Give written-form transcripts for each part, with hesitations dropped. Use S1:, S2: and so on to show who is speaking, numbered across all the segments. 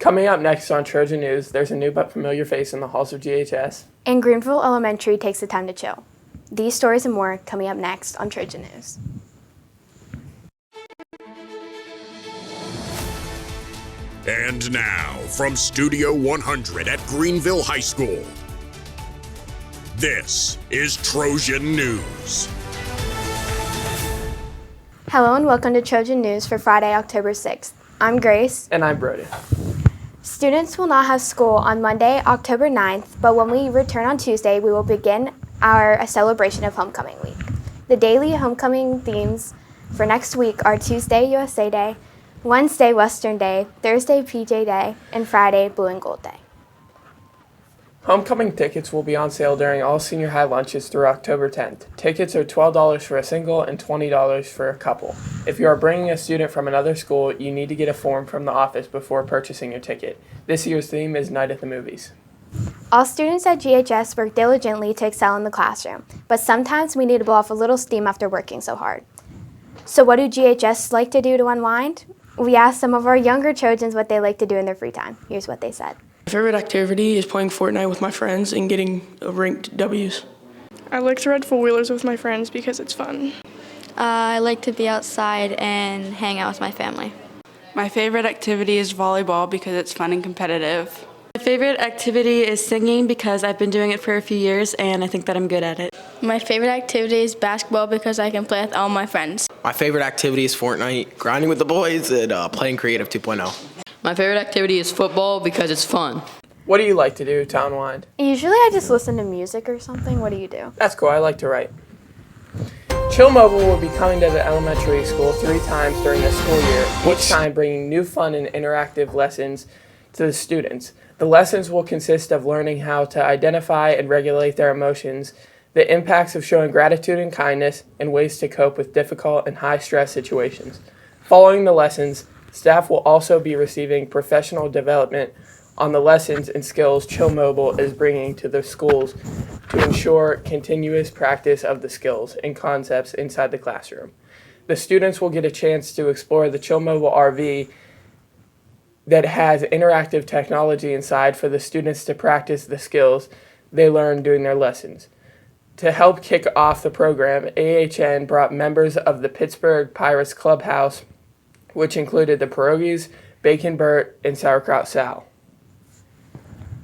S1: Coming up next on Trojan News, there's a new but familiar face in the halls of GHS.
S2: And Greenville Elementary takes the time to chill. These stories and more coming up next on Trojan News.
S3: And now, from Studio 100 at Greenville High School, this is Trojan News.
S2: Hello and welcome to Trojan News for Friday, October 6th. I'm Grace.
S1: And I'm Brody.
S2: Students will not have school on Monday, October 9th, but when we return on Tuesday, we will begin our celebration of Homecoming Week. The daily homecoming themes for next week are Tuesday, USA Day, Wednesday, Western Day, Thursday, PJ Day, and Friday, Blue and Gold Day.
S1: Homecoming tickets will be on sale during all senior high lunches through October 10th. Tickets are $12 for a single and $20 for a couple. If you are bringing a student from another school, you need to get a form from the office before purchasing your ticket. This year's theme is Night at the Movies.
S2: All students at GHS work diligently to excel in the classroom, but sometimes we need to blow off a little steam after working so hard. So what do GHS like to do to unwind? We asked some of our younger Trojans what they like to do in their free time. Here's what they said.
S4: My favorite activity is playing Fortnite with my friends and getting ranked W's.
S5: I like to ride four-wheelers with my friends because it's fun.
S6: I like to be outside and hang out with my family.
S7: My favorite activity is volleyball because it's fun and competitive.
S8: My favorite activity is singing because I've been doing it for a few years and I think that I'm good at it.
S9: My favorite activity is basketball because I can play with all my friends.
S10: My favorite activity is Fortnite, grinding with the boys, and playing Creative 2.0.
S11: My favorite activity is football because it's fun.
S1: What do you like to do to unwind?
S2: Usually I just listen to music or something. What do you do?
S1: That's cool. I like to write. Chill Mobile will be coming to the elementary school 3 times during the school year, each time bringing new fun and interactive lessons to the students. The lessons will consist of learning how to identify and regulate their emotions, the impacts of showing gratitude and kindness, and ways to cope with difficult and high-stress situations. Following the lessons, staff will also be receiving professional development on the lessons and skills Chill Mobile is bringing to the schools to ensure continuous practice of the skills and concepts inside the classroom. The students will get a chance to explore the Chill Mobile RV that has interactive technology inside for the students to practice the skills they learn during their lessons. To help kick off the program, AHN brought members of the Pittsburgh Pirates Clubhouse, which included the Pierogies, Bacon Bert, and Sauerkraut Sal.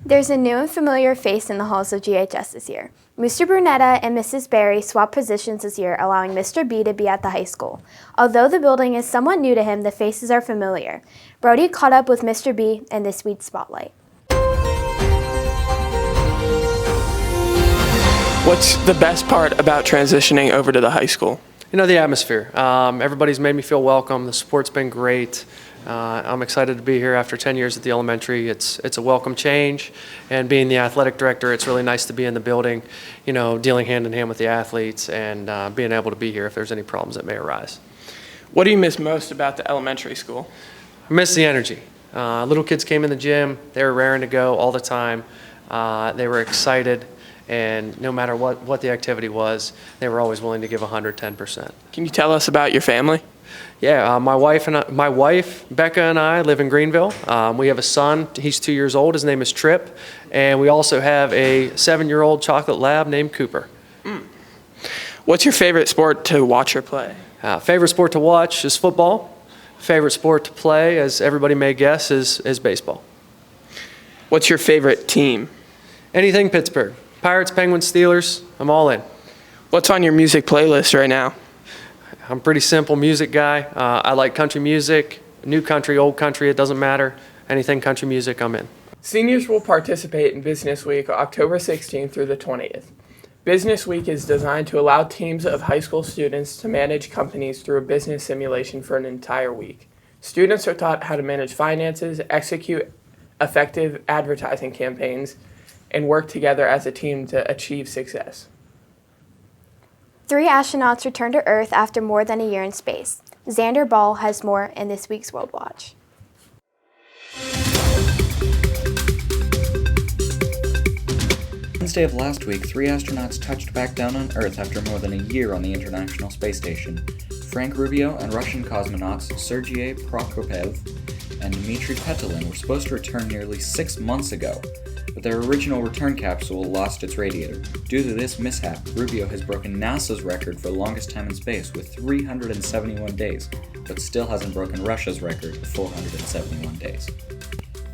S2: There's a new and familiar face in the halls of GHS this year. Mr. Brunetta and Mrs. Berry swapped positions this year, allowing Mr. B to be at the high school. Although the building is somewhat new to him, the faces are familiar. Brody caught up with Mr. B in this week's Spotlight.
S1: What's the best part about transitioning over to the high school?
S12: You know, the atmosphere. Everybody's made me feel welcome. The support's been great. I'm excited to be here after 10 years at the elementary. It's a welcome change, and being the athletic director, it's really nice to be in the building, you know, dealing hand in hand with the athletes and being able to be here if there's any problems that may arise.
S1: What do you miss most about the elementary school?
S12: I miss the energy. Little kids came in the gym. They were raring to go all the time. They were excited. And no matter what the activity was, they were always willing to give 110%.
S1: Can you tell us about your family?
S12: Yeah, my wife, Becca, and I live in Greenville. We have a son. He's 2 years old. His name is Tripp. And we also have a 7-year-old chocolate lab named Cooper.
S1: What's your favorite sport to watch or play?
S12: Favorite sport to watch is football. Favorite sport to play, as everybody may guess, is baseball.
S1: What's your favorite team?
S12: Anything Pittsburgh. Pirates, Penguins, Steelers, I'm all in.
S1: What's on your music playlist right now?
S12: I'm a pretty simple music guy. I like country music, new country, old country, it doesn't matter. Anything country music, I'm in.
S1: Seniors will participate in Business Week October 16th through the 20th. Business Week is designed to allow teams of high school students to manage companies through a business simulation for an entire week. Students are taught how to manage finances, execute effective advertising campaigns, and work together as a team to achieve success.
S2: 3 astronauts returned to Earth after more than a year in space. Xander Ball has more in this week's World Watch.
S13: Wednesday of last week, 3 astronauts touched back down on Earth after more than a year on the International Space Station. Frank Rubio and Russian cosmonauts Sergei Prokopyev and Dmitry Petelin were supposed to return nearly 6 months ago, but their original return capsule lost its radiator. Due to this mishap, Rubio has broken NASA's record for the longest time in space with 371 days, but still hasn't broken Russia's record of 471 days.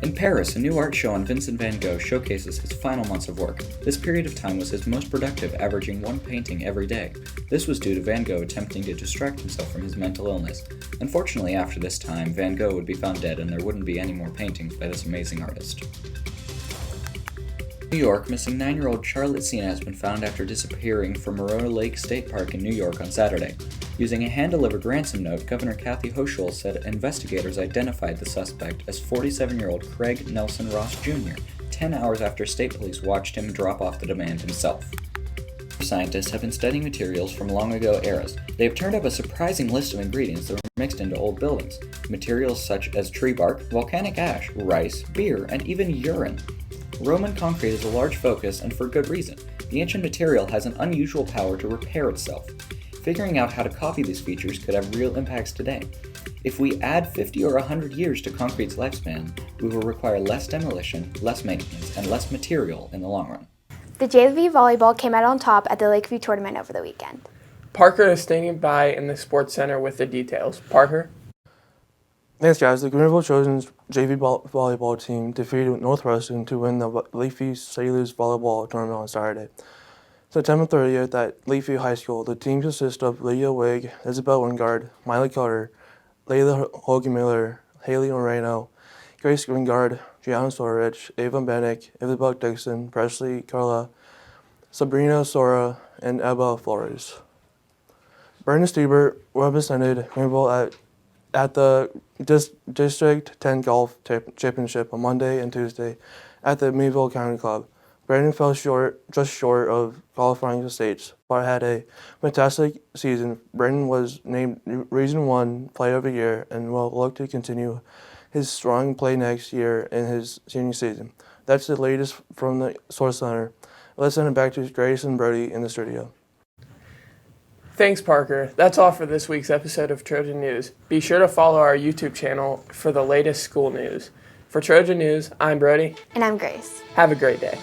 S13: In Paris, a new art show on Vincent van Gogh showcases his final months of work. This period of time was his most productive, averaging one painting every day. This was due to Van Gogh attempting to distract himself from his mental illness. Unfortunately, after this time, Van Gogh would be found dead and there wouldn't be any more paintings by this amazing artist. New York, missing 9-year-old Charlotte Sena has been found after disappearing from Morona Lake State Park in New York on Saturday. Using a hand-delivered ransom note, Governor Kathy Hochul said investigators identified the suspect as 47-year-old Craig Nelson Ross Jr., 10 hours after state police watched him drop off the demand himself. Scientists have been studying materials from long-ago eras. They have turned up a surprising list of ingredients that were mixed into old buildings. Materials such as tree bark, volcanic ash, rice, beer, and even urine. Roman concrete is a large focus, and for good reason. The ancient material has an unusual power to repair itself. Figuring out how to copy these features could have real impacts today. If we add 50 or 100 years to concrete's lifespan, we will require less demolition, less maintenance, and less material in the long run.
S2: The JV volleyball came out on top at the Lakeview tournament over the weekend.
S1: Parker is standing by in the Sports Center with the details. Parker?
S14: Thanks, guys. The Greenville Trojans JV volleyball team defeated Northwestern to win the Lakeview Sailors volleyball tournament on Saturday. September 30th at Lakeview High School, the team consists of Leah Wigg, Isabel Wingard, Miley Carter, Layla Hogan-Miller, Haley Moreno, Grace Wingard, Gianna Sorich, Ava Bennick, Isabel Dixon, Presley Carla, Sabrina Sora, and Ebba Flores. Brandon Stieber represented Greenville at the District 10 Golf Championship on Monday and Tuesday at the Meadville County Club. Brandon fell just short of qualifying for states, but had a fantastic season. Brandon was named Region 1 Player of the Year and will look to continue his strong play next year in his senior season. That's the latest from the Source Center. Let's send it back to Grace and Brody in the studio.
S1: Thanks, Parker. That's all for this week's episode of Trojan News. Be sure to follow our YouTube channel for the latest school news. For Trojan News, I'm Brody.
S2: And I'm Grace.
S1: Have a great day.